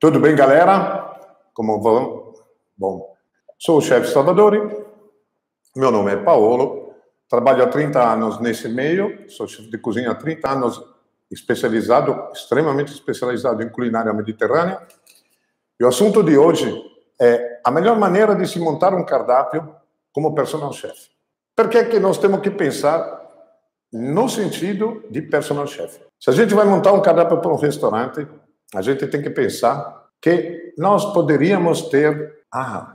Tudo bem, galera? Como vão? Bom, sou o chefe Salvadori, meu nome é Paolo, trabalho há 30 anos nesse meio, sou chefe de cozinha há 30 anos, extremamente especializado em culinária mediterrânea. E o assunto de hoje é a melhor maneira de se montar um cardápio como personal chef. Por que é que nós temos que pensar no sentido de personal chef? Se a gente vai montar um cardápio para um restaurante, a gente tem que pensar que nós poderíamos ter,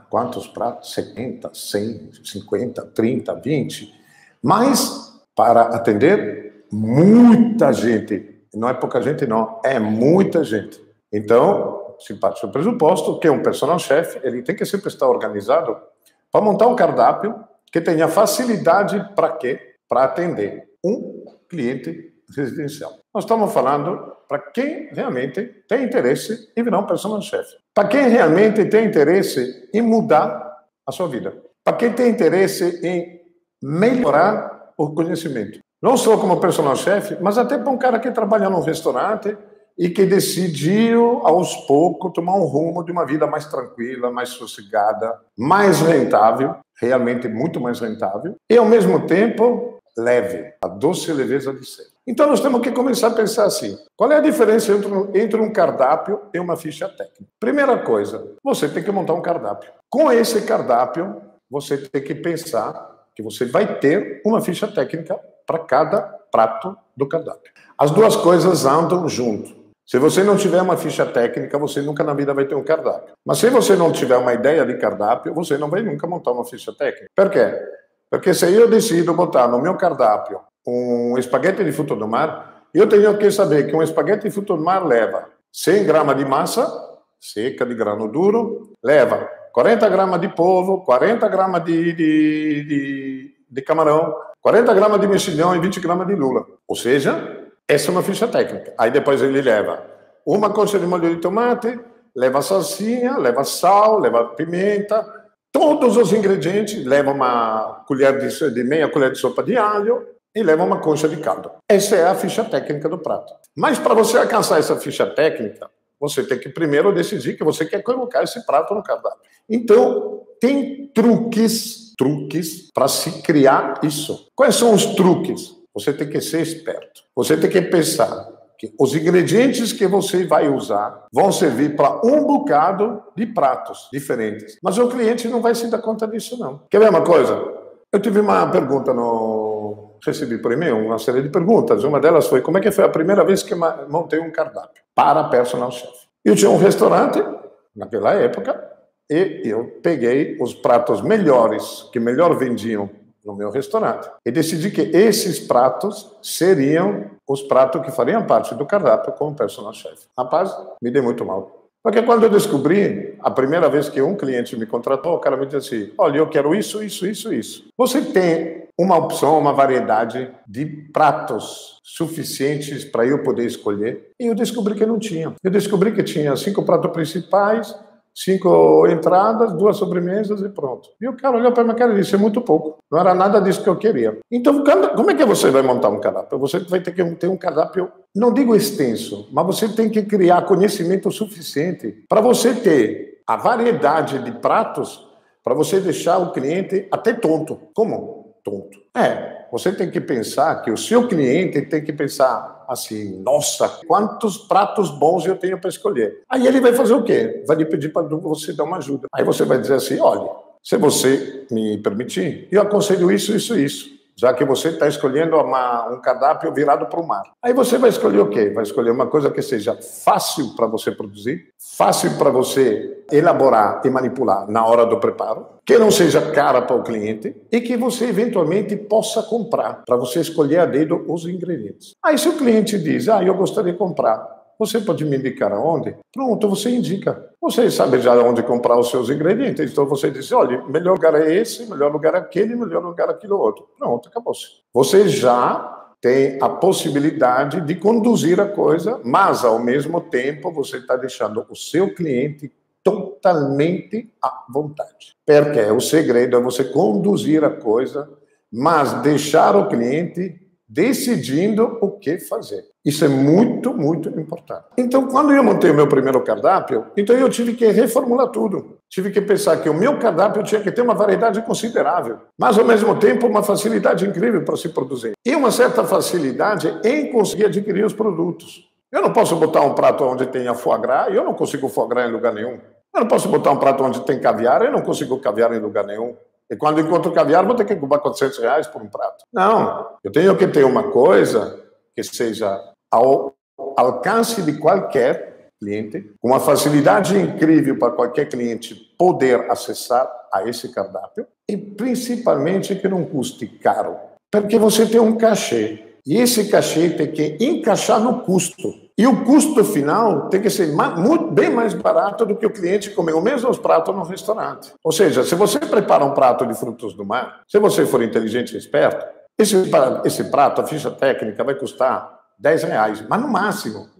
quantos pratos? 70, 100, 50, 30, 20. Mas para atender muita gente, não é pouca gente não, é muita gente. Então, se parte do pressuposto que um personal chef, ele tem que sempre estar organizado para montar um cardápio que tenha facilidade para quê? Para atender um cliente residencial. Nós estamos falando para quem realmente tem interesse em virar um personal chef. Para quem realmente tem interesse em mudar a sua vida. Para quem tem interesse em melhorar o conhecimento. Não só como personal chef, mas até para um cara que trabalha num restaurante e que decidiu, aos poucos, tomar um rumo de uma vida mais tranquila, mais sossegada, mais rentável, realmente muito mais rentável, e, ao mesmo tempo, leve, a doce leveza de ser. Então, nós temos que começar a pensar assim, qual é a diferença entre um cardápio e uma ficha técnica? Primeira coisa, você tem que montar um cardápio. Com esse cardápio, você tem que pensar que você vai ter uma ficha técnica para cada prato do cardápio. As duas coisas andam junto. Se você não tiver uma ficha técnica, você nunca na vida vai ter um cardápio. Mas se você não tiver uma ideia de cardápio, você não vai nunca montar uma ficha técnica. Por quê? Porque se eu decido botar no meu cardápio um espaguete de fruto do mar, eu tenho que saber que um espaguete de fruto do mar leva 100 gramas de massa seca de grano duro, leva 40 gramas de polvo, 40 gramas de camarão, 40 gramas de mexilhão e 20 gramas de lula. Ou seja, essa é uma ficha técnica. Aí depois ele leva uma concha de molho de tomate, leva salsinha, leva sal, leva pimenta, todos os ingredientes, leva uma colher de meia colher de sopa de alho e leva uma concha de caldo. Essa é a ficha técnica do prato. Mas para você alcançar essa ficha técnica, você tem que primeiro decidir que você quer colocar esse prato no cardápio. Então, tem truques para se criar isso. Quais são os truques? Você tem que ser esperto. Você tem que pensar que os ingredientes que você vai usar vão servir para um bocado de pratos diferentes. Mas o cliente não vai se dar conta disso, não. Quer ver uma coisa? Eu tive uma pergunta recebi por e-mail uma série de perguntas. Uma delas foi, como é que foi a primeira vez que montei um cardápio para personal chef? Eu tinha um restaurante, naquela época, e eu peguei os pratos melhores, que melhor vendiam no meu restaurante, e decidi que esses pratos seriam os pratos que fariam parte do cardápio como personal chef. Rapaz, me dei muito mal. Porque quando eu descobri, a primeira vez que um cliente me contratou, o cara me disse assim, olha, eu quero isso, isso, isso, isso. Você tem uma opção, uma variedade de pratos suficientes para eu poder escolher? E eu descobri que não tinha. Eu descobri que tinha 5 pratos principais, 5 entradas, 2 sobremesas e pronto. E o cara olhou para mim e disse, é muito pouco. Não era nada disso que eu queria. Então, como é que você vai montar um cardápio? Você vai ter que ter um cardápio, não digo extenso, mas você tem que criar conhecimento suficiente para você ter a variedade de pratos para você deixar o cliente até tonto. Como? Tonto. Você tem que pensar que o seu cliente tem que pensar assim, nossa, quantos pratos bons eu tenho para escolher. Aí ele vai fazer o quê? Vai lhe pedir para você dar uma ajuda. Aí você vai dizer assim, olha, se você me permitir, eu aconselho isso, isso, isso. Já que você está escolhendo um cardápio virado para o mar. Aí você vai escolher o quê? Vai escolher uma coisa que seja fácil para você produzir, fácil para você elaborar e manipular na hora do preparo, que não seja cara para o cliente e que você eventualmente possa comprar, para você escolher a dedo os ingredientes. Aí se o cliente diz, eu gostaria de comprar, você pode me indicar aonde? Pronto, você indica. Você sabe já onde comprar os seus ingredientes. Então você diz, olha, melhor lugar é esse, melhor lugar é aquele, melhor lugar é aquilo outro. Pronto, acabou-se. Você já tem a possibilidade de conduzir a coisa, mas ao mesmo tempo você está deixando o seu cliente totalmente à vontade. Porque o segredo é você conduzir a coisa, mas deixar o cliente decidindo o que fazer. Isso é muito, muito importante. Então, quando eu montei o meu primeiro cardápio, então eu tive que reformular tudo. Tive que pensar que o meu cardápio tinha que ter uma variedade considerável, mas, ao mesmo tempo, uma facilidade incrível para se produzir. E uma certa facilidade em conseguir adquirir os produtos. Eu não posso botar um prato onde tenha foie gras, e eu não consigo foie gras em lugar nenhum. Eu não posso botar um prato onde tem caviar, eu não consigo caviar em lugar nenhum. E quando encontro caviar, vou ter que cobrar R$400 por um prato. Não, eu tenho que ter uma coisa que seja ao alcance de qualquer cliente, com uma facilidade incrível para qualquer cliente poder acessar a esse cardápio, e principalmente que não custe caro, porque você tem um cachê, e esse cachê tem que encaixar no custo. E o custo final tem que ser bem mais barato do que o cliente comer o mesmo prato no restaurante. Ou seja, se você prepara um prato de frutos do mar, se você for inteligente e esperto, esse prato, a ficha técnica, vai custar R$10, mas no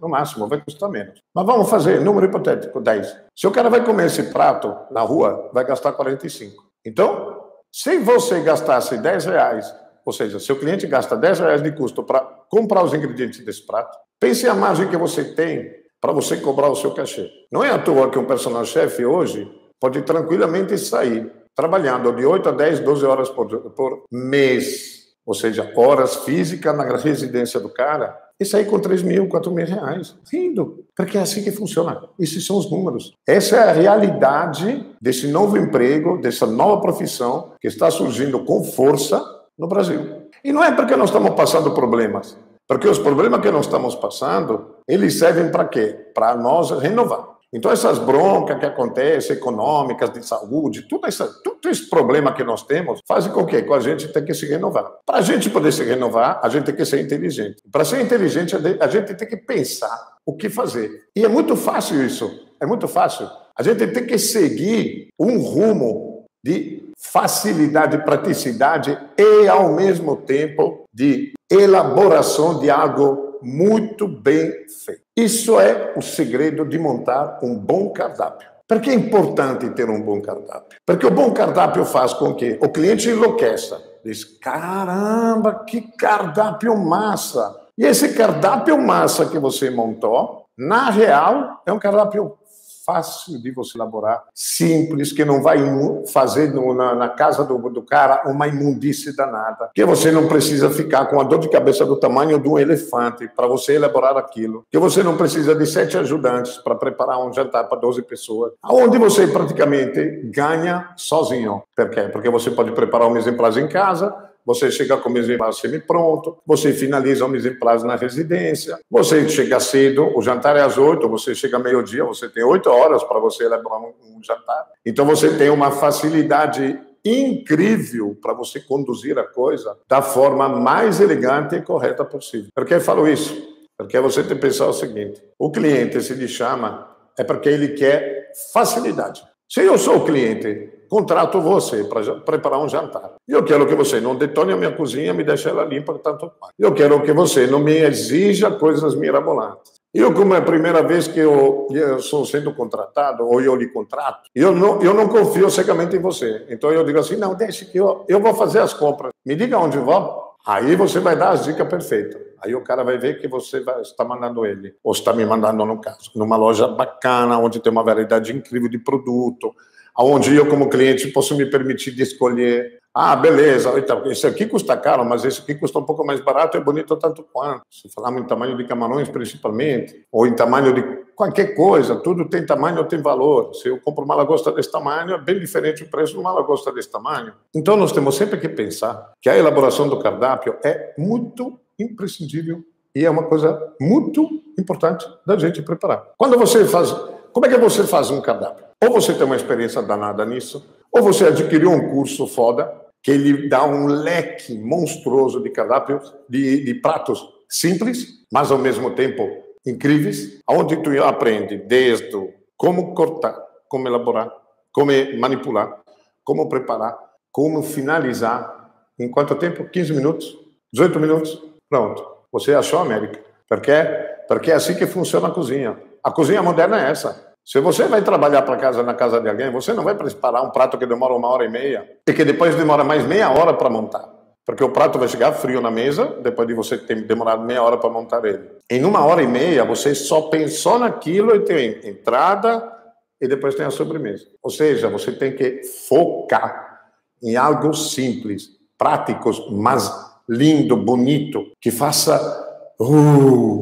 máximo vai custar menos. Mas vamos fazer, número hipotético, 10. Se o cara vai comer esse prato na rua, vai gastar 45. Então, se você gastasse R$10, ou seja, se o cliente gasta R$10 de custo para comprar os ingredientes desse prato, pense a margem que você tem para você cobrar o seu cachê. Não é à toa que um personal chef hoje pode tranquilamente sair trabalhando de 8 a 10, 12 horas por mês, ou seja, horas físicas na residência do cara, e sair com R$3.000, R$4.000, rindo, porque é assim que funciona. Esses são os números. Essa é a realidade desse novo emprego, dessa nova profissão que está surgindo com força no Brasil. E não é porque nós estamos passando problemas, porque os problemas que nós estamos passando, eles servem para quê? Para nós renovar. Então, essas broncas que acontecem, econômicas, de saúde, tudo esse problema que nós temos, fazem com que a gente tenha que se renovar. Para a gente poder se renovar, a gente tem que ser inteligente. Para ser inteligente, a gente tem que pensar o que fazer. E é muito fácil isso. É muito fácil. A gente tem que seguir um rumo de facilidade, praticidade e, ao mesmo tempo, de elaboração de algo muito bem feito. Isso é o segredo de montar um bom cardápio. Por que é importante ter um bom cardápio? Porque o bom cardápio faz com que o cliente enlouqueça. Diz, caramba, que cardápio massa! E esse cardápio massa que você montou, na real, é um cardápio fácil de você elaborar, simples, que não vai fazer na casa do cara uma imundície danada, que você não precisa ficar com a dor de cabeça do tamanho de um elefante para você elaborar aquilo, que você não precisa de 7 ajudantes para preparar um jantar para 12 pessoas, onde você praticamente ganha sozinho. Por quê? Porque você pode preparar um mise en place em casa, você chega com o mise en place semi-pronto, você finaliza o mise en place na residência, você chega cedo, o jantar é às 8, você chega meio-dia, você tem 8 horas para você elaborar um jantar. Então você tem uma facilidade incrível para você conduzir a coisa da forma mais elegante e correta possível. Por que eu falo isso? Porque você tem que pensar o seguinte, o cliente, se lhe chama, é porque ele quer facilidade. Se eu sou o cliente, contrato você para preparar um jantar. Eu quero que você não detone a minha cozinha, me deixe ela limpa, tanto faz. Eu quero que você não me exija coisas mirabolantes. Eu, como é a primeira vez que eu sou sendo contratado, ou eu lhe contrato, eu não confio cegamente em você. Então eu digo assim, não, deixe que eu vou fazer as compras. Me diga onde vou, aí você vai dar as dicas perfeitas. Aí o cara vai ver que você está mandando ele, ou está me mandando, no caso, numa loja bacana, onde tem uma variedade incrível de produto, onde eu, como cliente, posso me permitir de escolher. Ah, beleza, então, esse aqui custa caro, mas esse aqui custa um pouco mais barato, é bonito tanto quanto. Se falarmos em tamanho de camarões, principalmente, ou em tamanho de qualquer coisa, tudo tem tamanho ou tem valor. Se eu compro uma lagosta desse tamanho, é bem diferente o preço de uma lagosta desse tamanho. Então, nós temos sempre que pensar que a elaboração do cardápio é muito imprescindível e é uma coisa muito importante da gente preparar. Quando você faz... Como é que você faz um cardápio? Ou você tem uma experiência danada nisso, ou você adquiriu um curso foda, que ele dá um leque monstruoso de cardápios, de pratos simples, mas ao mesmo tempo incríveis, onde tu aprende desde como cortar, como elaborar, como manipular, como preparar, como finalizar. Em quanto tempo? 15 minutos? 18 minutos? Pronto. Você achou a América. Por quê? Porque é assim que funciona a cozinha. A cozinha moderna é essa. Se você vai trabalhar na casa de alguém, você não vai preparar um prato que demora 1h30 e que depois demora mais meia hora para montar. Porque o prato vai chegar frio na mesa, depois de você ter demorado meia hora para montar ele. Em 1h30, você só pensou naquilo e tem entrada e depois tem a sobremesa. Ou seja, você tem que focar em algo simples, práticos, mas lindo, bonito, que faça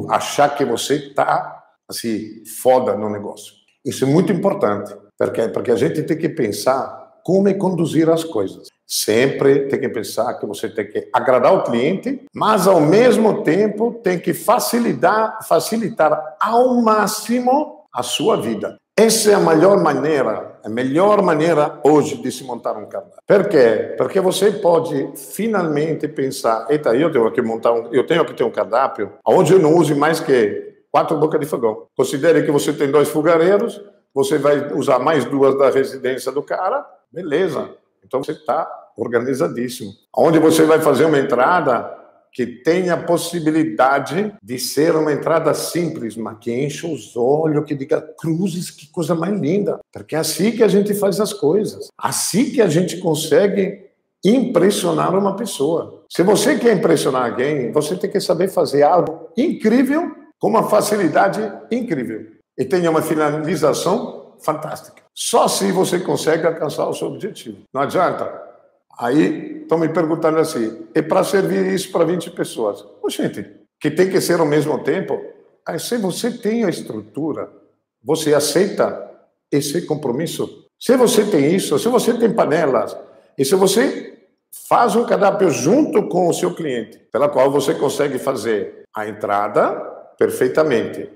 achar que você está assim, foda no negócio. Isso é muito importante, porque a gente tem que pensar como conduzir as coisas. Sempre tem que pensar que você tem que agradar o cliente, mas ao mesmo tempo tem que facilitar ao máximo a sua vida. Essa é a melhor maneira hoje de se montar um cardápio. Por quê? Porque você pode finalmente pensar, eita, eu tenho que ter um cardápio onde eu não use mais que 4 bocas de fogão. Considere que você tem 2 fogareiros, você vai usar mais 2 da residência do cara, beleza. Então você está organizadíssimo. Onde você vai fazer uma entrada que tenha a possibilidade de ser uma entrada simples, mas que enche os olhos, que diga, cruzes, que coisa mais linda. Porque é assim que a gente faz as coisas. Assim que a gente consegue impressionar uma pessoa. Se você quer impressionar alguém, você tem que saber fazer algo incrível, com uma facilidade incrível. E tenha uma finalização fantástica. Só se você consegue alcançar o seu objetivo. Não adianta. Aí estão me perguntando assim, é para servir isso para 20 pessoas. Gente, que tem que ser ao mesmo tempo. Aí, se você tem a estrutura, você aceita esse compromisso. Se você tem isso, se você tem panelas, e se você faz um cardápio junto com o seu cliente, pela qual você consegue fazer a entrada perfeitamente,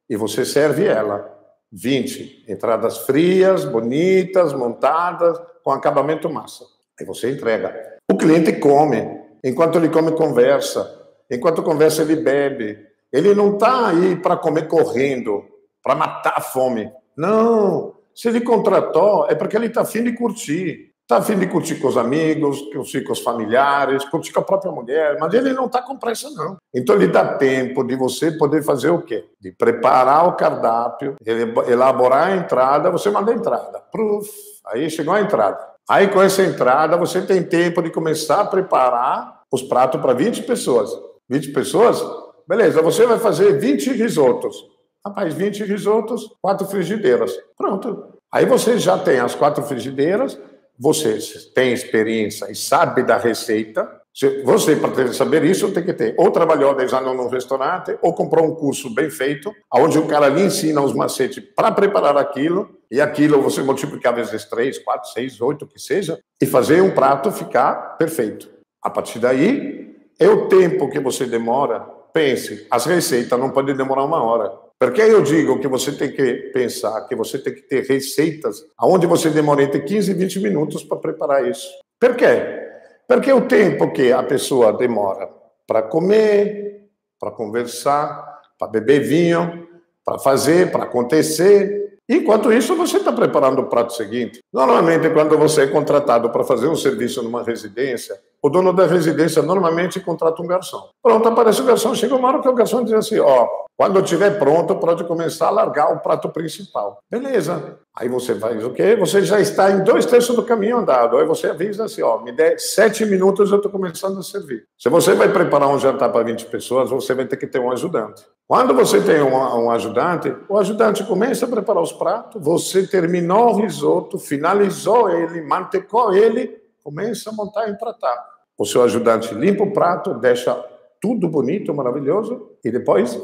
e você serve ela. 20 entradas frias, bonitas, montadas, com acabamento massa. Aí você entrega. O cliente come. Enquanto ele come, conversa. Enquanto conversa, ele bebe. Ele não está aí para comer correndo, para matar a fome. Não. Se ele contratou, é porque ele está afim de curtir. Está afim de curtir com os amigos, curtir com os familiares, curtir com a própria mulher, mas ele não está com pressa, não. Então, ele dá tempo de você poder fazer o quê? De preparar o cardápio, elaborar a entrada, você manda a entrada. Aí chegou a entrada. Aí, com essa entrada, você tem tempo de começar a preparar os pratos para 20 pessoas. 20 pessoas? Beleza, você vai fazer 20 risotos. Rapaz, 20 risotos, 4 frigideiras. Pronto. Aí você já tem as 4 frigideiras, você tem experiência e sabe da receita. Você, para saber isso, tem que ter ou trabalhou 10 anos num restaurante, ou comprou um curso bem feito, onde o cara lhe ensina os macetes para preparar aquilo, e aquilo você multiplicar vezes 3, 4, 6, 8, o que seja, e fazer um prato ficar perfeito. A partir daí, é o tempo que você demora. Pense, as receitas não podem demorar 1 hora. Porque eu digo que você tem que pensar, que você tem que ter receitas onde você demora entre 15 e 20 minutos para preparar isso. Por quê? Porque o tempo que a pessoa demora para comer, para conversar, para beber vinho, para fazer, para acontecer. Enquanto isso, você está preparando o prato seguinte. Normalmente, quando você é contratado para fazer um serviço numa residência, o dono da residência normalmente contrata um garçom. Pronto, aparece o garçom, chega uma hora que o garçom diz assim, quando estiver pronto, pode começar a largar o prato principal. Beleza. Aí você faz o quê? Você já está em 2/3 do caminho andado. Aí você avisa assim, me dê 7 minutos, eu estou começando a servir. Se você vai preparar um jantar para 20 pessoas, você vai ter que ter um ajudante. Quando você tem um ajudante, o ajudante começa a preparar os pratos, você terminou o risoto, finalizou ele, mantecou ele, começa a montar e empratar. O seu ajudante limpa o prato, deixa tudo bonito, maravilhoso, e depois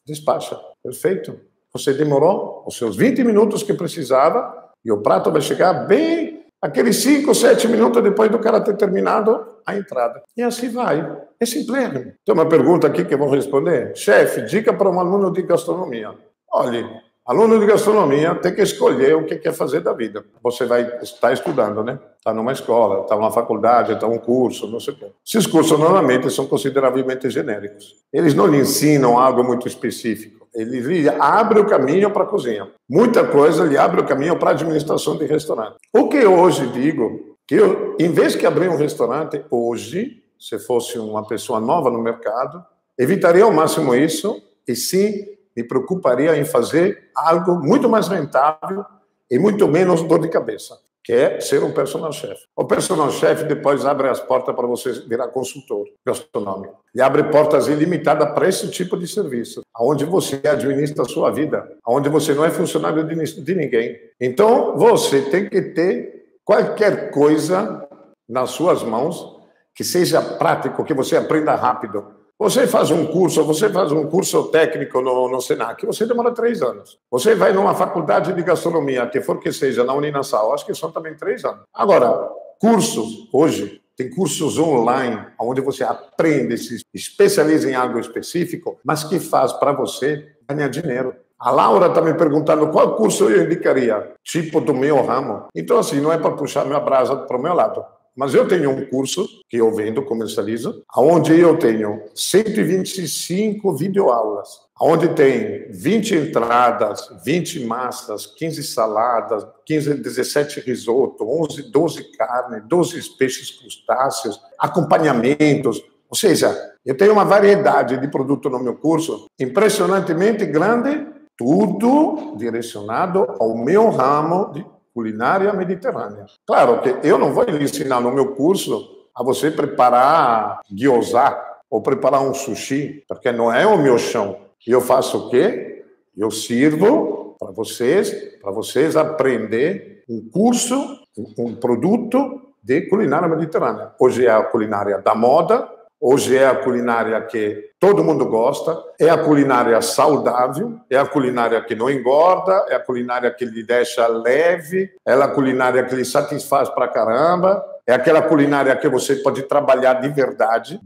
despacha. Perfeito. Você demorou os seus 20 minutos que precisava, e o prato vai chegar bem aqueles 5, 7 minutos depois do cara ter terminado a entrada. E assim vai. É simplesmente. Tem uma pergunta aqui que eu vou responder. Chefe, dica para um aluno de gastronomia. Olhe, aluno de gastronomia tem que escolher o que quer fazer da vida. Você vai estar estudando, né? Está numa escola, está numa faculdade, está num curso, não sei o quê. Esses cursos normalmente são consideravelmente genéricos. Eles não lhe ensinam algo muito específico. Eles lhe abrem o caminho para a cozinha. Muita coisa lhe abre o caminho para a administração de restaurante. O que eu hoje digo, que eu, em vez de abrir um restaurante, hoje, se fosse uma pessoa nova no mercado, evitaria ao máximo isso e sim me preocuparia em fazer algo muito mais rentável e muito menos dor de cabeça. que é ser um personal chef. O personal chef depois abre as portas para você virar consultor gastronômico. E abre portas ilimitadas para esse tipo de serviço, onde você administra a sua vida, onde você não é funcionário de ninguém. Então, você tem que ter qualquer coisa nas suas mãos que seja prático, que você aprenda rápido. Você faz um curso técnico no Senac, você demora 3 anos. Você vai numa faculdade de gastronomia, que for que seja, na Uninasal, acho que são também 3 anos. Agora, cursos, hoje, tem cursos online, onde você aprende, se especializa em algo específico, mas que faz para você ganhar dinheiro. A Laura está me perguntando qual curso eu indicaria, tipo do meu ramo. Então, assim, não é para puxar minha brasa para o meu lado. Mas eu tenho um curso que eu vendo, comercializo, onde eu tenho 125 videoaulas, onde tem 20 entradas, 20 massas, 15 saladas, 17 risoto, 12 carne, 12 peixes crustáceos, acompanhamentos. Ou seja, eu tenho uma variedade de produto no meu curso impressionantemente grande, tudo direcionado ao meu ramo de culinária mediterrânea. Claro que eu não vou lhe ensinar no meu curso a você preparar gyoza ou preparar um sushi, porque não é o meu chão. E eu faço o quê? Eu sirvo para vocês aprender um curso, um produto de culinária mediterrânea. Hoje é a culinária da moda, hoje é a culinária que todo mundo gosta, é a culinária saudável, é a culinária que não engorda, é a culinária que lhe deixa leve, é a culinária que lhe satisfaz pra caramba, é aquela culinária que você pode trabalhar de verdade,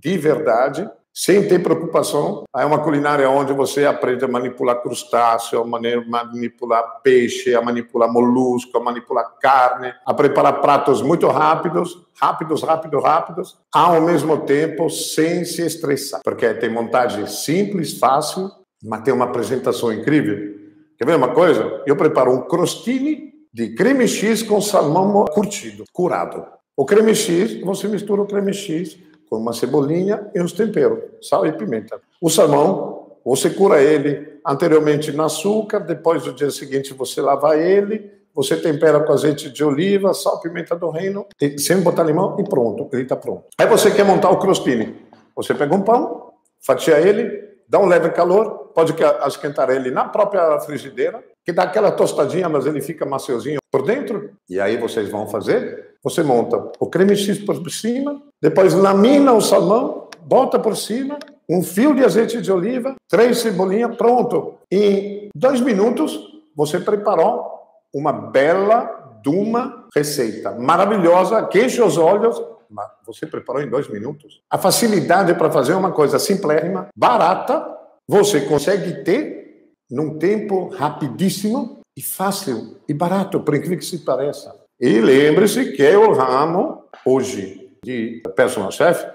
sem ter preocupação. É uma culinária onde você aprende a manipular crustáceo, a manipular peixe, a manipular molusco, a manipular carne, a preparar pratos muito rápidos, ao mesmo tempo sem se estressar. Porque tem montagem simples, fácil, mas tem uma apresentação incrível. Quer ver uma coisa? Eu preparo um crostini de creme X com salmão curado. O creme X, você mistura o creme X com uma cebolinha e uns temperos, sal e pimenta. O salmão, você cura ele anteriormente no açúcar, depois no dia seguinte você lava ele, você tempera com azeite de oliva, sal, pimenta do reino, sem botar limão e pronto, ele está pronto. Aí você quer montar o crostini. Você pega um pão, fatia ele, dá um leve calor, pode esquentar ele na própria frigideira, que dá aquela tostadinha, mas ele fica maciozinho por dentro. E aí vocês vão fazer, você monta o creme X por cima, depois lamina o salmão, bota por cima, um fio de azeite de oliva, 3 cebolinhas, pronto. Em 2 minutos, você preparou uma bela de uma receita maravilhosa, que enche os olhos, mas você preparou em 2 minutos. A facilidade para fazer uma coisa simplérrima, barata, você consegue ter num tempo rapidíssimo e fácil e barato, por incrível que se pareça. E lembre-se que é o ramo, hoje, de personal chef,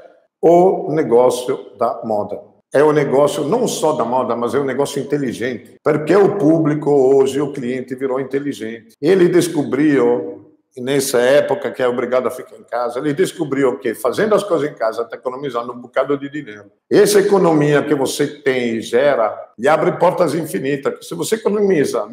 o negócio da moda. É o negócio não só da moda, mas é um negócio inteligente. Porque o público hoje, o cliente virou inteligente. Ele descobriu, nessa época que é obrigado a ficar em casa, ele descobriu que fazendo as coisas em casa está economizando um bocado de dinheiro. Essa economia que você tem e gera, lhe abre portas infinitas. Se você economiza,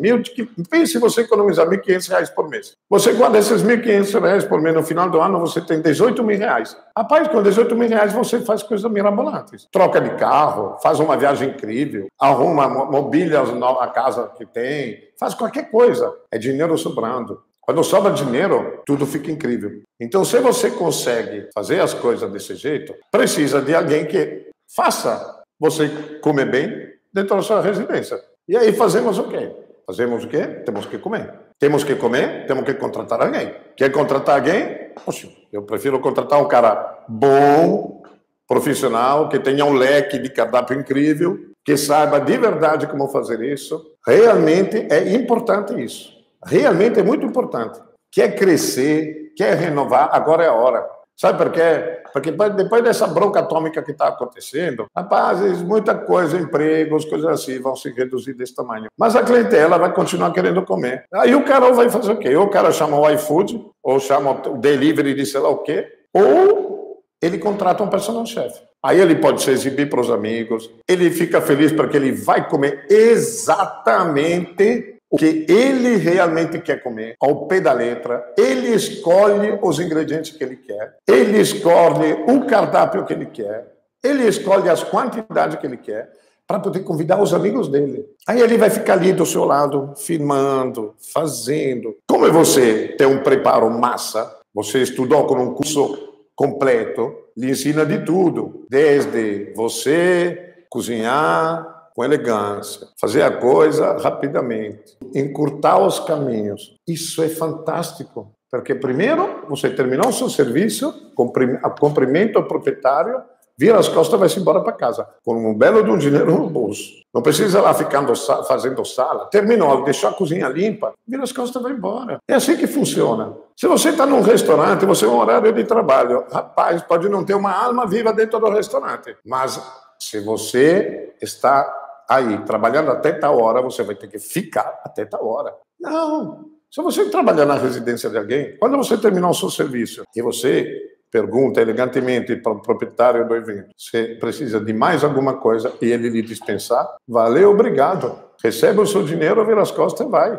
pense se você economizar R$1.500 por mês. Você guarda esses R$1.500 por mês, no final do ano você tem R$18.000. Rapaz, com R$18.000 você faz coisas mirabolantes. Troca de carro, faz uma viagem incrível, arruma, mobília a casa que tem, faz qualquer coisa. É dinheiro sobrando. Quando sobra dinheiro, tudo fica incrível. Então, se você consegue fazer as coisas desse jeito, precisa de alguém que faça você comer bem dentro da sua residência. E aí fazemos o quê? Fazemos o quê? Temos que comer. Temos que comer, temos que contratar alguém. Quer contratar alguém? Poxa, eu prefiro contratar um cara bom, profissional, que tenha um leque de cardápio incrível, que saiba de verdade como fazer isso. Realmente é importante isso. Realmente é muito importante. Quer crescer, quer renovar, agora é a hora. Sabe por quê? Porque depois dessa bronca atômica que está acontecendo, rapazes, muita coisa, empregos, coisas assim, vão se reduzir desse tamanho. Mas a clientela vai continuar querendo comer. Aí o cara vai fazer o quê? Ou o cara chama o iFood, ou chama o delivery de sei lá o quê, ou ele contrata um personal chef. Aí ele pode se exibir para os amigos, ele fica feliz porque ele vai comer exatamente o que ele realmente quer comer, ao pé da letra, ele escolhe os ingredientes que ele quer, ele escolhe o cardápio que ele quer, ele escolhe as quantidades que ele quer, para poder convidar os amigos dele. Aí ele vai ficar ali do seu lado, filmando, fazendo. Como você tem um preparo massa, você estudou com um curso completo, lhe ensina de tudo, desde você cozinhar com elegância, fazer a coisa rapidamente, encurtar os caminhos. Isso é fantástico, porque primeiro você terminou o seu serviço, cumprimenta o proprietário, vira as costas e vai-se embora para casa, com um belo de um dinheiro no bolso. Não precisa lá ficando fazendo sala. Terminou, deixou a cozinha limpa, vira as costas e vai embora. É assim que funciona. Se você está num restaurante, você é um horário de trabalho. Rapaz, pode não ter uma alma viva dentro do restaurante. Mas se você está aí trabalhando até tal hora, você vai ter que ficar até tal hora. Não. Se você trabalhar na residência de alguém, quando você terminar o seu serviço e você pergunta elegantemente para o proprietário do evento se precisa de mais alguma coisa e ele lhe dispensar, valeu, obrigado. Recebe o seu dinheiro, vira as costas e vai.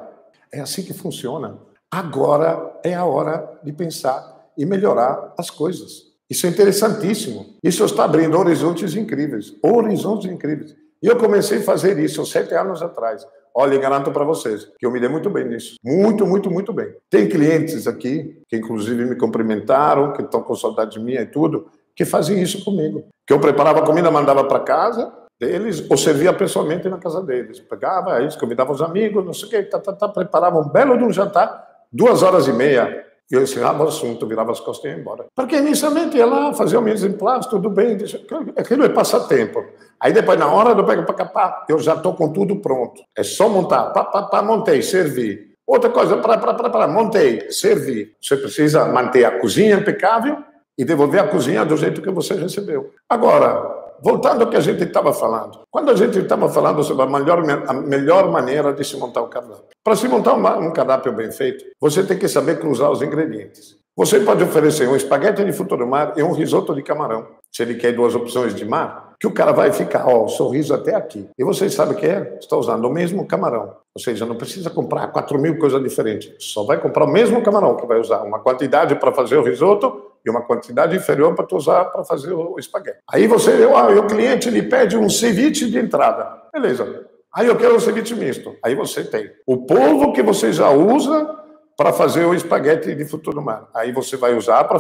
É assim que funciona. Agora é a hora de pensar e melhorar as coisas. Isso é interessantíssimo. Isso está abrindo horizontes incríveis. Horizontes incríveis. E eu comecei a fazer isso 7 anos atrás. Olha, garanto para vocês que eu me dei muito bem nisso. Muito, muito, muito bem. Tem clientes aqui, que inclusive me cumprimentaram, que estão com saudade minha e tudo, que faziam isso comigo. Que eu preparava a comida, mandava para casa deles, ou servia pessoalmente na casa deles. Pegava isso, convidava os amigos, não sei o quê, preparava um belo de um jantar, 2h30. E eu encerrava o assunto, virava as costas e ia embora. Porque inicialmente ia lá, fazia o mise en place, tudo bem, aquilo é passatempo. Aí depois, na hora do pega, eu já estou com tudo pronto. É só montar, montei, servi. Outra coisa, montei, servi. Você precisa manter a cozinha impecável e devolver a cozinha do jeito que você recebeu. Agora, voltando ao que a gente estava falando. Quando a gente estava falando sobre a melhor maneira de se montar um cardápio. Para se montar um cardápio bem feito, você tem que saber cruzar os ingredientes. Você pode oferecer um espaguete de fruto do mar e um risoto de camarão. Se ele quer 2 opções de mar, que o cara vai ficar, o sorriso até aqui. E você sabe o que é? Está usando o mesmo camarão. Ou seja, não precisa comprar 4.000 coisas diferentes. Só vai comprar o mesmo camarão que vai usar. Uma quantidade para fazer o risoto e uma quantidade inferior para tu usar para fazer o espaguete. Aí o cliente lhe pede um ceviche de entrada. Beleza. Aí eu quero um ceviche misto. Aí você tem o polvo que você já usa para fazer o espaguete de fruto do mar. Aí você vai usar para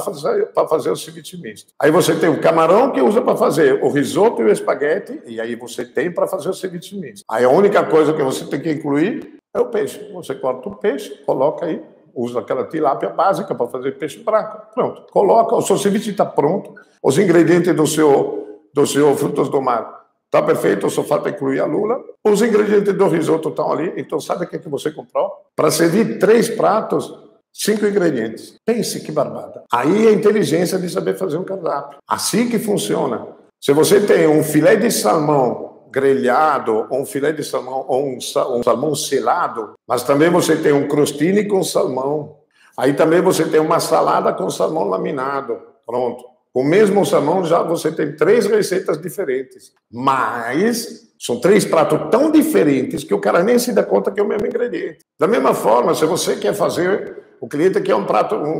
fazer o ceviche misto. Aí você tem o camarão que usa para fazer o risoto e o espaguete, e aí você tem para fazer o ceviche misto. Aí a única coisa que você tem que incluir é o peixe. Você corta o peixe, coloca aí, usa aquela tilápia básica para fazer peixe branco. Pronto, coloca, o seu ceviche está pronto, os ingredientes do seu frutos do mar está perfeito, só falta incluir a lula. Os ingredientes do risoto estão ali, então sabe o que você comprou? Para servir 3 pratos, 5 ingredientes. Pense que barbada. Aí é a inteligência de saber fazer um cardápio. Assim que funciona. Se você tem um filé de salmão grelhado, ou um filé de salmão, ou um salmão selado, mas também você tem um crostini com salmão. Aí também você tem uma salada com salmão laminado. Pronto. Com o mesmo salmão, já você tem 3 receitas diferentes. Mas são 3 pratos tão diferentes que o cara nem se dá conta que é o mesmo ingrediente. Da mesma forma, se você quer fazer, o cliente quer um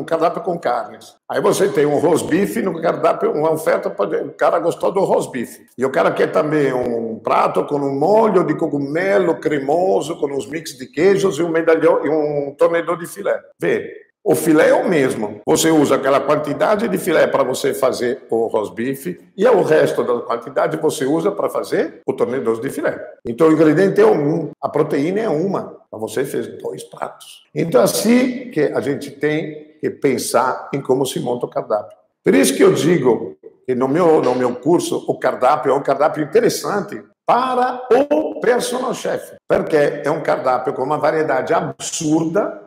cardápio com carnes. Aí você tem um rosbife no cardápio, uma oferta, o cara gostou do rosbife. E o cara quer também um prato com um molho de cogumelo cremoso, com uns mix de queijos e um medalhão e um tornedor de filé. Vê. O filé é o mesmo. Você usa aquela quantidade de filé para você fazer o rosbife e o resto da quantidade você usa para fazer o tornedor de filé. Então o ingrediente é um, a proteína é uma. Então você fez 2 pratos. Então assim que a gente tem que pensar em como se monta o cardápio. Por isso que eu digo que no meu curso o cardápio é um cardápio interessante para o personal chef, porque é um cardápio com uma variedade absurda,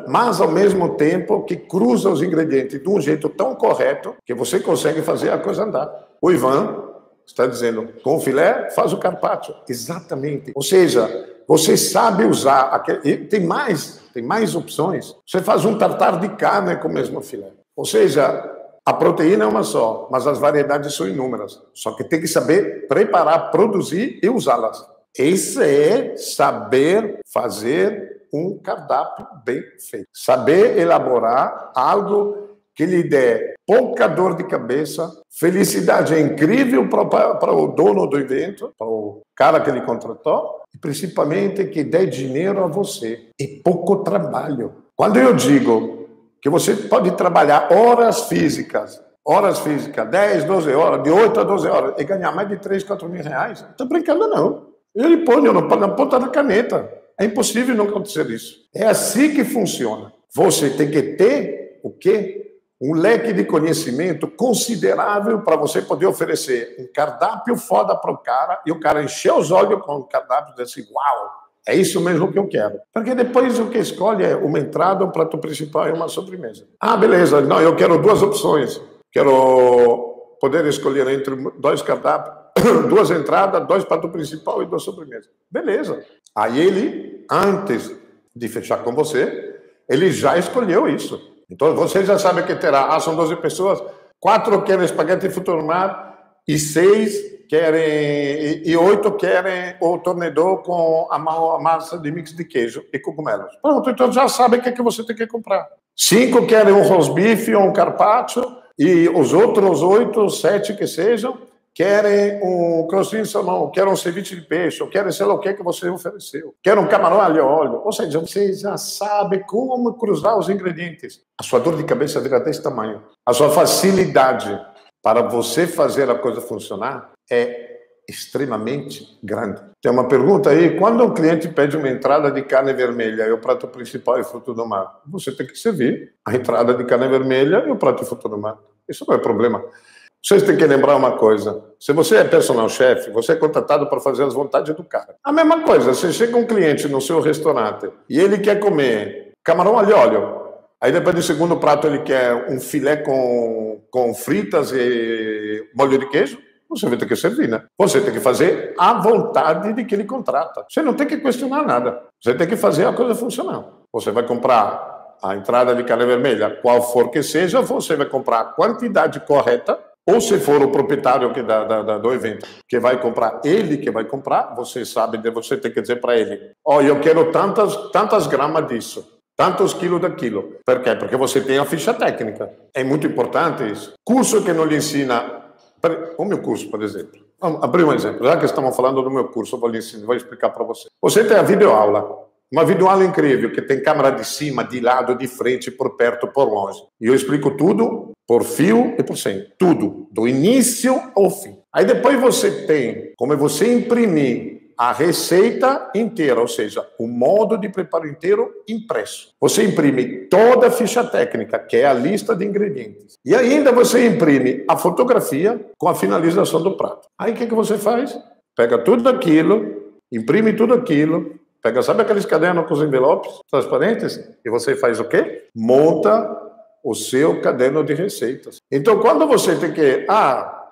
mas ao mesmo tempo que cruza os ingredientes de um jeito tão correto que você consegue fazer a coisa andar. O Ivan está dizendo, com o filé, faz o carpaccio. Exatamente. Ou seja, você sabe usar, tem mais opções. Você faz um tartar de carne com o mesmo filé. Ou seja, a proteína é uma só, mas as variedades são inúmeras. Só que tem que saber preparar, produzir e usá-las. Isso é saber fazer um cardápio bem feito. Saber elaborar algo que lhe dê pouca dor de cabeça, felicidade incrível para o dono do evento, para o cara que ele contratou, e principalmente que dê dinheiro a você e pouco trabalho. Quando eu digo que você pode trabalhar horas físicas, 10, 12 horas, de 8 a 12 horas, e ganhar mais de 3, 4 mil reais, não estou brincando não. Ele põe na ponta da caneta. É impossível não acontecer isso. É assim que funciona. Você tem que ter o quê? Um leque de conhecimento considerável para você poder oferecer um cardápio foda para o cara e o cara encher os olhos com o cardápio e dizer assim, uau, é isso mesmo que eu quero. Porque depois o que escolhe é uma entrada, um prato principal e uma sobremesa. Ah, beleza. Não, eu quero 2 opções. Quero poder escolher entre 2 cardápios, 2 entradas, 2 pratos principais e 2 sobremesas. Beleza. Aí ele, antes de fechar com você, ele já escolheu isso. Então você já sabe que terá, são 12 pessoas, 4 querem espaguete frutos do mar e 6 querem, e 8 querem o tornedor com a massa de mix de queijo e cogumelos. Pronto, então já sabe o que você tem que comprar. 5 querem um rosbife ou um carpaccio e os outros 8, 7 que sejam, querem um crostinho de salmão, querem um ceviche de peixe, ou querem sei lá o que você ofereceu, querem um camarão alho e óleo. Ou seja, você já sabe como cruzar os ingredientes. A sua dor de cabeça vira desse tamanho. A sua facilidade para você fazer a coisa funcionar é extremamente grande. Tem uma pergunta aí, quando um cliente pede uma entrada de carne vermelha e o prato principal é fruto do mar, você tem que servir a entrada de carne vermelha e o prato de fruto do mar. Isso não é problema. Vocês têm que lembrar uma coisa. Se você é personal chef, você é contratado para fazer as vontades do cara. A mesma coisa, se chega um cliente no seu restaurante e ele quer comer camarão alho e óleo, aí depois do segundo prato ele quer um filé com fritas e molho de queijo, você vai ter que servir, né? Você tem que fazer a vontade de que ele contrata. Você não tem que questionar nada. Você tem que fazer a coisa funcionar. Você vai comprar a entrada de carne vermelha, qual for que seja, você vai comprar a quantidade correta. Ou se for o proprietário do evento que vai comprar, ele que vai comprar, você sabe, você tem que dizer para ele, eu quero tantas gramas disso, tantos quilos daquilo. Por quê? Porque você tem a ficha técnica. É muito importante isso. Curso que não lhe ensina... O meu curso, por exemplo. Vamos abrir um exemplo. Já que estamos falando do meu curso, eu vou lhe ensinar, vou explicar para você. Você tem a videoaula. Uma videoaula incrível, que tem câmera de cima, de lado, de frente, por perto, por longe. E eu explico tudo por fio e por sem. Tudo, do início ao fim. Aí depois você tem como você imprimir a receita inteira, ou seja, o modo de preparo inteiro impresso. Você imprime toda a ficha técnica, que é a lista de ingredientes. E ainda você imprime a fotografia com a finalização do prato. Aí o que você faz? Pega tudo aquilo, imprime tudo aquilo, pega, sabe aqueles cadernos com os envelopes transparentes? E você faz o quê? Monta o seu caderno de receitas. Então, quando você tem que...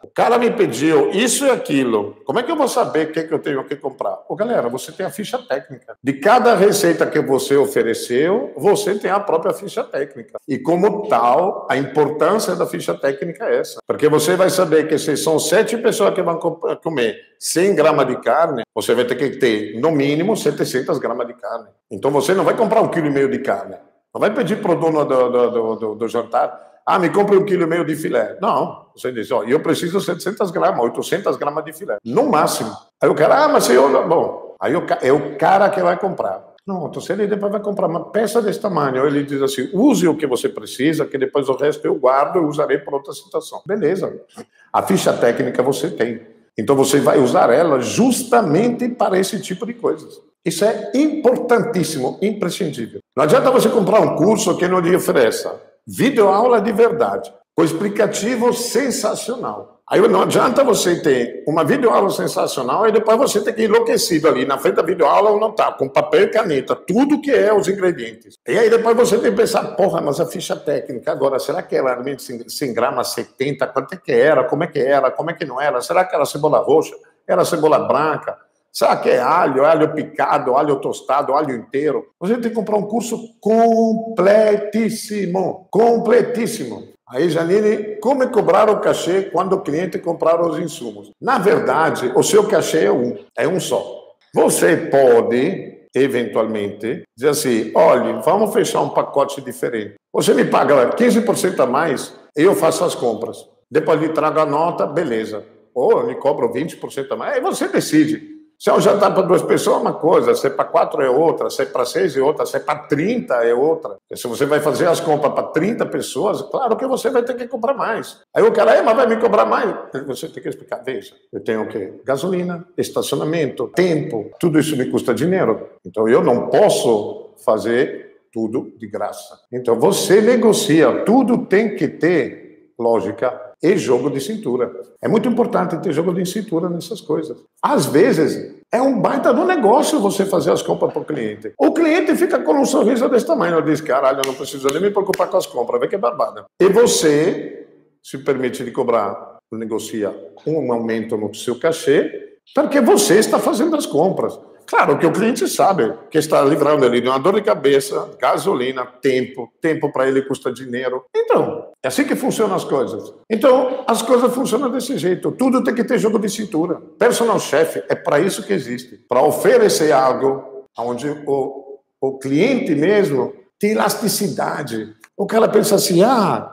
o cara me pediu isso e aquilo. Como é que eu vou saber o que eu tenho que comprar? Galera, você tem a ficha técnica. De cada receita que você ofereceu, você tem a própria ficha técnica. E como tal, a importância da ficha técnica é essa. Porque você vai saber que se são 7 pessoas que vão comer 100 gramas de carne, você vai ter que ter, no mínimo, 700 gramas de carne. Então, você não vai comprar 1,5 kg de carne. Não vai pedir para o dono do jantar, me compre 1,5 kg de filé. Não, você diz, eu preciso 700 gramas, 800 gramas de filé, no máximo. Aí o cara, mas eu... Bom, aí é o cara que vai comprar. Não, então se ele depois vai comprar uma peça desse tamanho, ele diz assim, use o que você precisa, que depois o resto eu guardo e usarei para outra situação. Beleza. A ficha técnica você tem. Então você vai usar ela justamente para esse tipo de coisas. Isso é importantíssimo, imprescindível. Não adianta você comprar um curso que não lhe ofereça videoaula de verdade, com explicativo sensacional. Aí não adianta você ter uma videoaula sensacional e depois você ter que ir enlouquecido ali na frente da videoaula ou não tá, com papel e caneta, tudo que é os ingredientes. E aí depois você tem que pensar, mas a ficha técnica agora, será que era realmente 100 gramas, 70? Quanto é que era? Como é que era? Como é que não era? Será que era cebola roxa? Era cebola branca? Será que é alho picado, alho tostado, alho inteiro? Você tem que comprar um curso completíssimo. Completíssimo. Aí, Janine, como cobrar o cachê quando o cliente comprar os insumos? Na verdade, o seu cachê é um só. Você pode, eventualmente, dizer assim, olha, vamos fechar um pacote diferente. Você me paga 15% a mais e eu faço as compras. Depois lhe trago a nota, beleza. Ou eu lhe cobro 20% a mais. Aí você decide. Se é um jantar para 2 pessoas, é uma coisa. Se é para 4, é outra. Se é para 6, é outra. Se é para 30, é outra. E se você vai fazer as compras para 30 pessoas, claro que você vai ter que cobrar mais. Aí o cara, mas vai me cobrar mais. Você tem que explicar. Veja, eu tenho o quê? Gasolina, estacionamento, tempo. Tudo isso me custa dinheiro. Então eu não posso fazer tudo de graça. Então você negocia. Tudo tem que ter lógica e jogo de cintura. É muito importante ter jogo de cintura nessas coisas. Às vezes, é um baita do negócio você fazer as compras para o cliente. O cliente fica com um sorriso desse tamanho. Ele diz, caralho, eu não preciso nem me preocupar com as compras. Vê que é barbada. E você se permite de cobrar, negocia um aumento no seu cachê, porque você está fazendo as compras. Claro que o cliente sabe que está livrando ele de uma dor de cabeça, gasolina, tempo para ele custa dinheiro. Então, é assim que funcionam as coisas. Então, as coisas funcionam desse jeito. Tudo tem que ter jogo de cintura. Personal chef é para isso que existe. Para oferecer algo onde o cliente mesmo tem elasticidade. O cara pensa assim,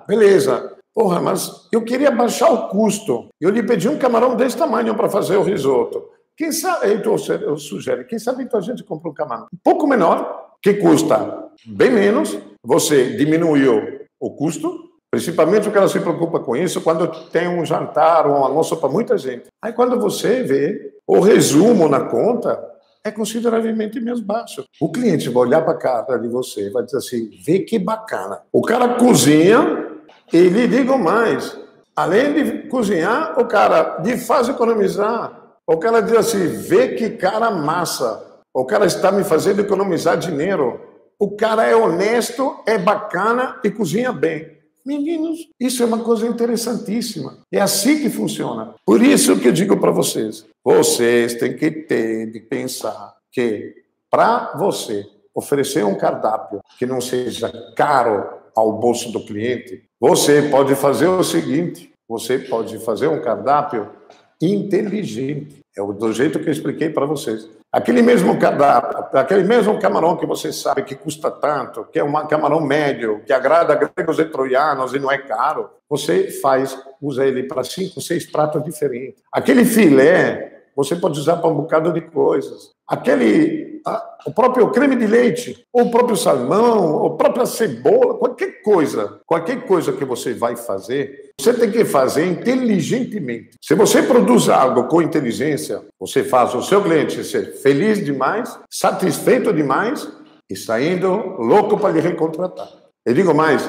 beleza, porra, mas eu queria baixar o custo. Eu lhe pedi um camarão desse tamanho para fazer o risoto. Quem sabe, eu sugiro, quem sabe então a gente compra um camarão um pouco menor, que custa bem menos, você diminuiu o custo, principalmente o cara se preocupa com isso quando tem um jantar ou um almoço para muita gente. Aí quando você vê o resumo na conta, é consideravelmente menos baixo. O cliente vai olhar para a cara de você e vai dizer assim, vê que bacana. O cara cozinha e lhe digo mais, além de cozinhar, o cara faz economizar. O cara diz assim, vê que cara massa. O cara está me fazendo economizar dinheiro. O cara é honesto, é bacana e cozinha bem. Meninos, isso é uma coisa interessantíssima. É assim que funciona. Por isso que eu digo para vocês, vocês têm que ter de pensar que para você oferecer um cardápio que não seja caro ao bolso do cliente, você pode fazer o seguinte, você pode fazer um cardápio inteligente. É do jeito que eu expliquei para vocês. Aquele mesmo cardápio, aquele mesmo camarão que você sabe que custa tanto, que é um camarão médio, que agrada gregos e troianos e não é caro, você usa ele para 5, 6 pratos diferentes. Aquele filé, você pode usar para um bocado de coisas. O próprio creme de leite, ou o próprio salmão, ou a própria cebola, qualquer coisa que você vai fazer, você tem que fazer inteligentemente. Se você produz algo com inteligência, você faz o seu cliente ser feliz demais, satisfeito demais e saindo louco para lhe recontratar. Eu digo mais,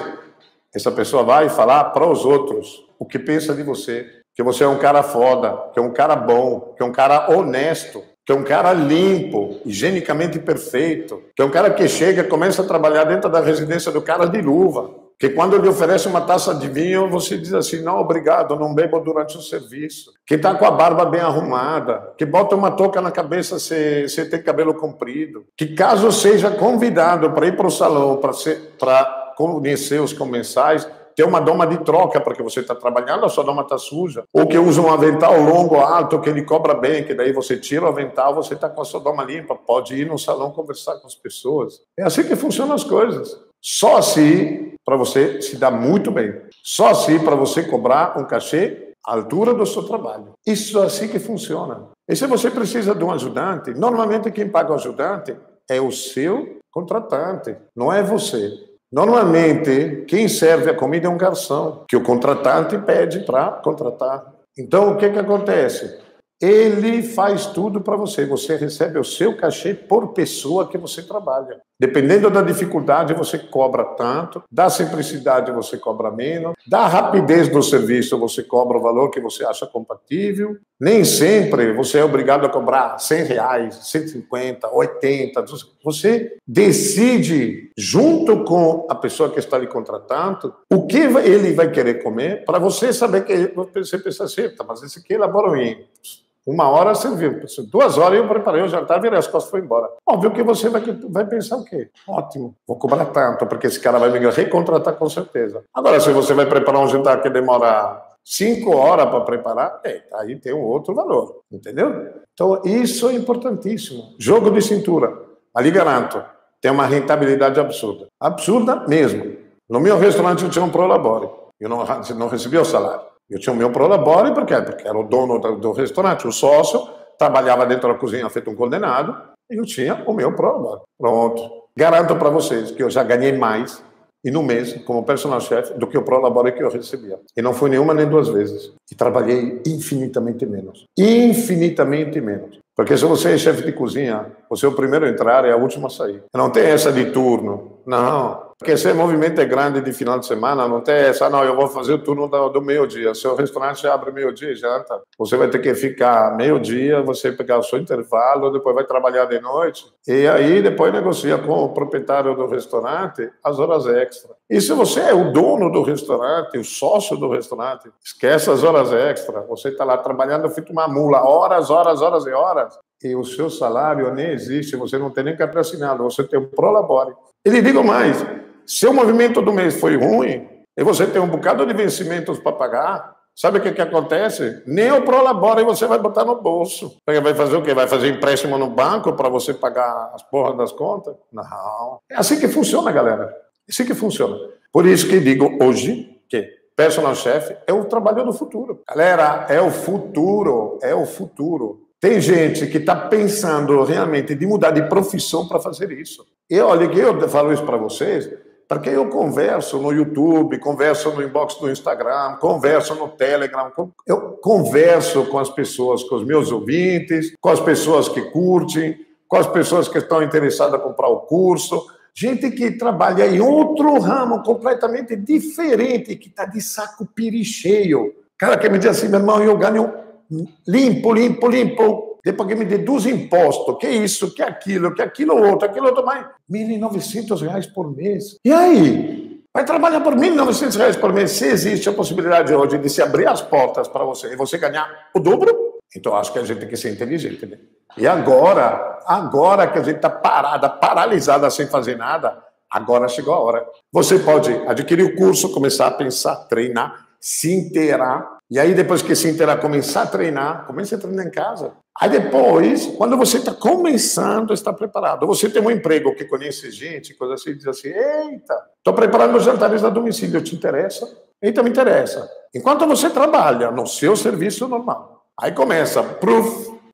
essa pessoa vai falar para os outros o que pensa de você, que você é um cara foda, que é um cara bom, que é um cara honesto, que é um cara limpo, higienicamente perfeito, que é um cara que chega e começa a trabalhar dentro da residência do cara de luva, que quando ele oferece uma taça de vinho, você diz assim, não, obrigado, não bebo durante o serviço, que está com a barba bem arrumada, que bota uma touca na cabeça se tem cabelo comprido, que caso seja convidado para ir para o salão, para conhecer os comensais, ter uma doma de troca, porque você está trabalhando, a sua doma está suja. Ou que usa um avental longo, alto, que ele cobra bem, que daí você tira o avental, você está com a sua doma limpa, pode ir no salão conversar com as pessoas. É assim que funcionam as coisas. Só assim, para você se dar muito bem. Só assim, para você cobrar um cachê à altura do seu trabalho. Isso é assim que funciona. E se você precisa de um ajudante, normalmente quem paga o ajudante é o seu contratante, não é você. Normalmente, quem serve a comida é um garçom, que o contratante pede para contratar. Então, o que acontece? Ele faz tudo para você. Você recebe o seu cachê por pessoa que você trabalha. Dependendo da dificuldade, você cobra tanto. Da simplicidade, você cobra menos. Da rapidez do serviço, você cobra o valor que você acha compatível. Nem sempre você é obrigado a cobrar R$100, 150, 80. Você decide, junto com a pessoa que está lhe contratando, o que ele vai querer comer, para você saber que você pensa assim, mas esse aqui elabora em 1 hora serviu, 2 horas eu preparei o jantar, virei as costas e fui embora. Óbvio que você vai pensar o quê? Ótimo, vou cobrar tanto, porque esse cara vai me recontratar com certeza. Agora, se você vai preparar um jantar que demora 5 horas para preparar, aí tem um outro valor, entendeu? Então, isso é importantíssimo. Jogo de cintura. Ali garanto, tem uma rentabilidade absurda. Absurda mesmo. No meu restaurante eu tinha um prolabore. Eu não recebia o salário. Eu tinha o meu prolabore, por quê? Porque era o dono do restaurante, o sócio, trabalhava dentro da cozinha feito um condenado, e eu tinha o meu prolabore. Pronto. Garanto para vocês que eu já ganhei mais e no mês, como personal chef, do que o prolabore que eu recebia. E não foi nenhuma nem 2 vezes. E trabalhei infinitamente menos. Infinitamente menos. Porque se você é chefe de cozinha, você é o primeiro a entrar e o último a sair. Não tem essa de turno. Não. Porque se o movimento é grande de final de semana, não tem essa, não, eu vou fazer o turno do meio-dia. Se o restaurante abre meio-dia e janta, você vai ter que ficar meio-dia, você pegar o seu intervalo, depois vai trabalhar de noite, e aí depois negocia com o proprietário do restaurante as horas extras. E se você é o dono do restaurante, o sócio do restaurante, esquece as horas extras. Você está lá trabalhando feito uma mula, horas e horas, e o seu salário nem existe, você não tem nem carteira assinada, você tem um prolabore. E lhe digo mais, se o movimento do mês foi ruim, e você tem um bocado de vencimentos para pagar, sabe o que acontece? Nem o prolabore você vai botar no bolso. Vai fazer o quê? Vai fazer empréstimo no banco para você pagar as porras das contas? Não. É assim que funciona, galera. É assim que funciona. Por isso que digo hoje que personal chef é o trabalho do futuro. Galera, é o futuro. É o futuro. Tem gente que está pensando realmente de mudar de profissão para fazer isso. E olha que eu falo isso para vocês, porque eu converso no YouTube, converso no inbox do Instagram, converso no Telegram, eu converso com as pessoas, com os meus ouvintes, com as pessoas que curtem, com as pessoas que estão interessadas em comprar o curso, gente que trabalha em outro ramo completamente diferente, que está de saco cheio. Cara que me diz assim, meu irmão, eu ganho limpo, depois que me deduz imposto, que isso, que aquilo outro, mais R$1.900 por mês. E aí? Vai trabalhar por R$1.900 por mês, se existe a possibilidade hoje de se abrir as portas para você e você ganhar o dobro, então acho que a gente tem que ser inteligente, né? E agora que a gente está paralisada, sem fazer nada, agora chegou a hora. Você pode adquirir o curso, começar a pensar, treinar, se inteirar, e aí depois que se inteirar, começar a treinar, comece a treinar em casa. Aí depois, quando você está começando a estar preparado, você tem um emprego que conhece gente, coisa assim, diz assim, eita, estou preparando os jantares a domicílio, te interessa? Eita, me interessa. Enquanto você trabalha no seu serviço normal, aí começa,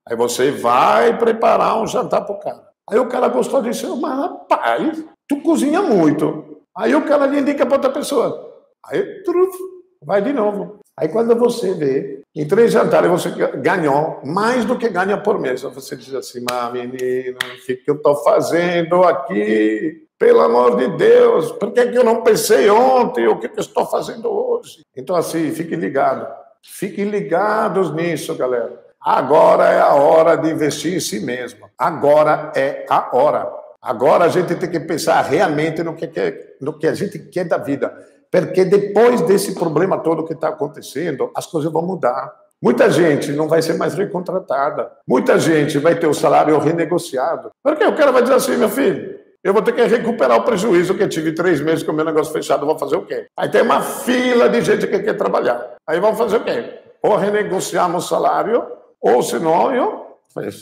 aí você vai preparar um jantar para o cara. Aí o cara gostou disso, mas rapaz, tu cozinha muito. Aí o cara lhe indica para outra pessoa. Aí, vai de novo. Aí quando você vê, em 3 jantares você ganhou mais do que ganha por mês. Você diz assim, mas menino, o que eu estou fazendo aqui? Pelo amor de Deus, por que eu não pensei ontem? O que eu estou fazendo hoje? Então assim, fiquem ligados. Fiquem ligados nisso, galera. Agora é a hora de investir em si mesmo. Agora é a hora. Agora a gente tem que pensar realmente no que a gente quer da vida. Porque depois desse problema todo que está acontecendo, as coisas vão mudar. Muita gente não vai ser mais recontratada. Muita gente vai ter o salário renegociado. Porque o cara vai dizer assim, meu filho, eu vou ter que recuperar o prejuízo que eu tive 3 meses com o meu negócio fechado, vou fazer o quê? Aí tem uma fila de gente que quer trabalhar. Aí vão fazer o quê? Ou renegociamos o salário, ou senão eu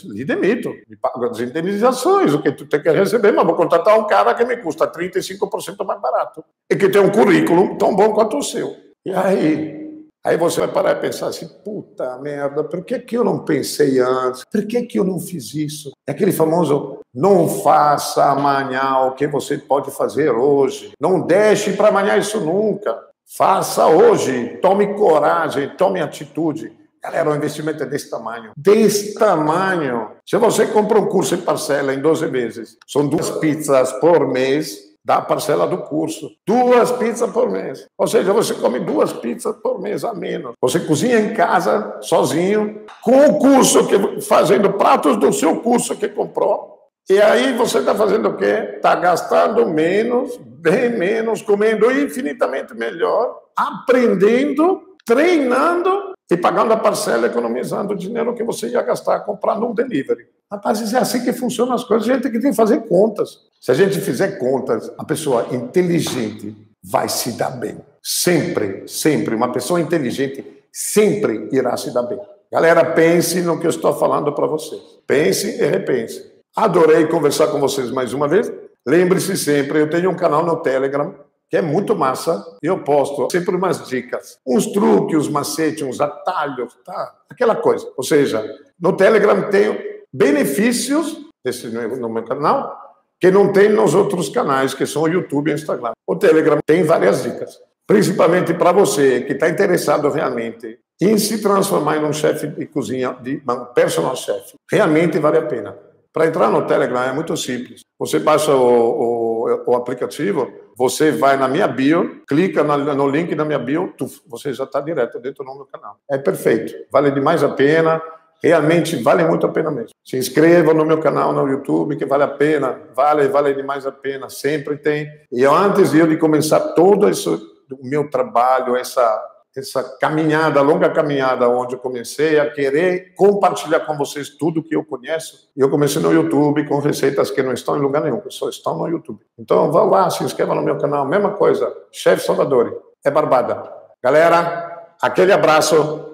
lhe demito, me pago as indenizações, o que tu tem que receber, mas vou contratar um cara que me custa 35% mais barato e que tem um currículo tão bom quanto o seu. E aí você vai parar e pensar assim, puta merda, por que eu não pensei antes? Por que eu não fiz isso? É aquele famoso, não faça amanhã o que você pode fazer hoje. Não deixe para amanhã isso nunca. Faça hoje, tome coragem, tome atitude. Galera, o investimento é desse tamanho. Desse tamanho. Se você compra um curso em parcela em 12 meses, são 2 pizzas por mês da parcela do curso. 2 pizzas por mês. Ou seja, você come 2 pizzas por mês a menos. Você cozinha em casa, sozinho, com o curso, fazendo pratos do seu curso que comprou. E aí você está fazendo o quê? Está gastando menos, bem menos, comendo infinitamente melhor, aprendendo, treinando e pagando a parcela, economizando o dinheiro que você ia gastar comprando um delivery. Rapaz, é assim que funcionam as coisas. A gente tem que fazer contas. Se a gente fizer contas, a pessoa inteligente vai se dar bem. Sempre, sempre. Uma pessoa inteligente sempre irá se dar bem. Galera, pense no que eu estou falando para vocês. Pense e repense. Adorei conversar com vocês mais uma vez. Lembre-se sempre, eu tenho um canal no Telegram, que é muito massa, e eu posto sempre umas dicas, uns truques, uns macetes, uns atalhos, tá? Aquela coisa. Ou seja, no Telegram tem benefícios no meu canal que não tem nos outros canais, que são o YouTube e o Instagram. O Telegram tem várias dicas, principalmente para você que está interessado realmente em se transformar em um chefe de cozinha, um personal chef. Realmente vale a pena. Para entrar no Telegram é muito simples. Você baixa o aplicativo, você vai na minha bio, clica no link da minha bio, você já está direto dentro do meu canal. É perfeito, vale demais a pena, realmente vale muito a pena mesmo. Se inscreva no meu canal no YouTube, que vale a pena, vale demais a pena, sempre tem. E antes de começar todo o meu trabalho, essa caminhada, longa caminhada, onde eu comecei a querer compartilhar com vocês tudo que eu conheço. E eu comecei no YouTube com receitas que não estão em lugar nenhum, que só estão no YouTube. Então, vá lá, se inscreva no meu canal. Mesma coisa, Chef Salvadori, é barbada. Galera, aquele abraço.